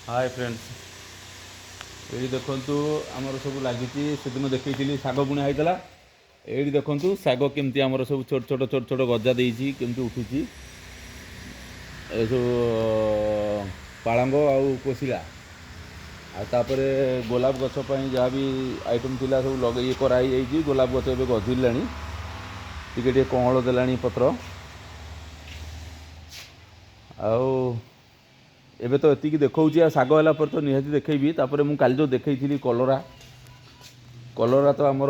Hi friends, ये देखु आमर सब लगी से दिन देखी शाग बुणा होता ये देखु शाग केमती आमर सब छोट छोट छोट छोट गजा देती केमती उठुची सब पालंग आउ कोशिला आपर गोलाप गछपाई जहाँ भी आइटम थिला सब लगे ये कराई गोलाप गछ ए गजिला टे कँल देला पत्र आउ एबे तो एतिकी देखौची शाग होला पर तो निहाती देखैबी तापर मु काल जो देखैथिली कलरा कलरा तो आमर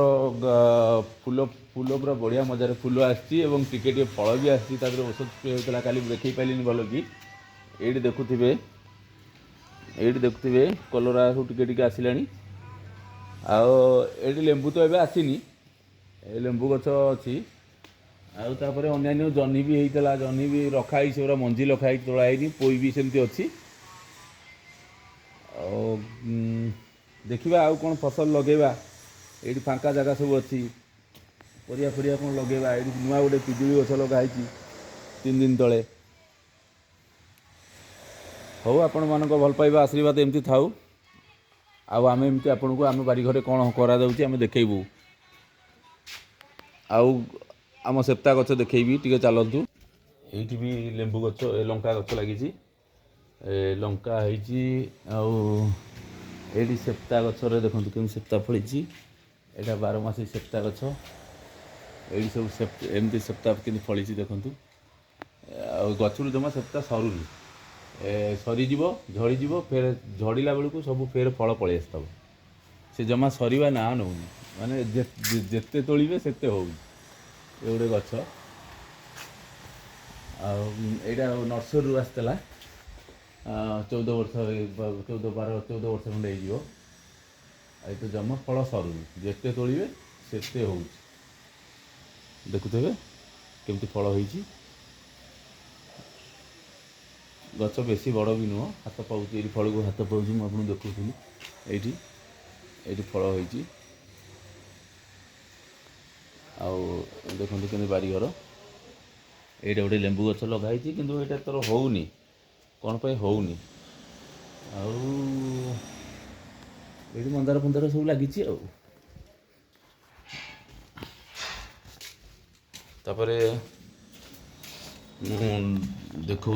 फूल फूल पूरा बढ़िया मजार फूल आसी एवं टिके टिके फल भी आसी तापर औषध स्प्रे होता काली देखै पाइलिनी भल कि एठी देखुथिबे कलरा सब टिके टिके आसिलानी आउ एठी लेंबू तो एबे आसीनी ए लेंबू गछ अछि आउ तापर अन्यान्य जह्नी भी होता जह्नी भी रखाई से मंजी रखाई तोड़ाई पोई भी सेमती अच्छी देखा आउ कौन फसल लगेगा ये फांका जगह सब अच्छी परिया फरिया कौन लगेगा ये नुआ गोटे पिजुली गछ लगाई 3 दिन तले हो आपण मान भल पाइबा आशीर्वाद एमती थाऊ आम एमती आपन को आम बारी घरे कौन करा आम देखू आउ आम सेप्ता गछ देखी टी चलतु ये भी लेंबू गछ लंका गछ लगी लंका होती सेप्ता गचर देखो कमी सेप्ता फड़ी यहाँ 12 मासी सेप्ता गछ ये सब एमती सेप्ता के फड़ी देखु गचरू जमा सेप्ता सरुनी सरीज झड़ीज फेर झड़ला बेलू सब फेर फल पलि आसव से जमा सरीवा ना नौ माने जिते तोड़े से हो गोटे गछ आईटा नर्सरी आसला 14 वर्ष 14 वर्ष खंडे हो तो जमा फल सरुनी जिते तोड़े से हो देखुथे केमती फल होती गच बेसी बड़ भी नुह हाथ पाँच ये फल को हाथ पाँच मुझे देखुली ये फल होती देखो कि बारीघर ये गोटे लेंबू गछ लगाई किंतु ये तोर होनी कौन पे होनी ये मंदार फंदार सब लगी तापर देखा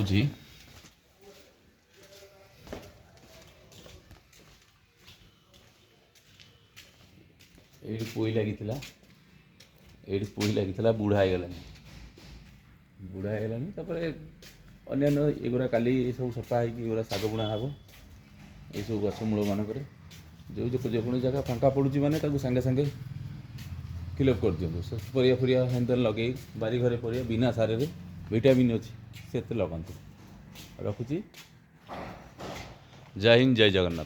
ये पोई लगी ये पोई लगी बुढ़ा हो गलानी अन्य एगुरा काली सब सफा हो शाग बुणा हम ये सब गछ मूल मानक जो जेको जगह फांका पड़ुची माने सांगे सांगे किलअप कर दिखाँ परिया फरिया हेन लगे बारी घरे परिया बिना सारे विटामिन अच्छी से लगाते रखुची। जय हिंद, जय जगन्नाथ।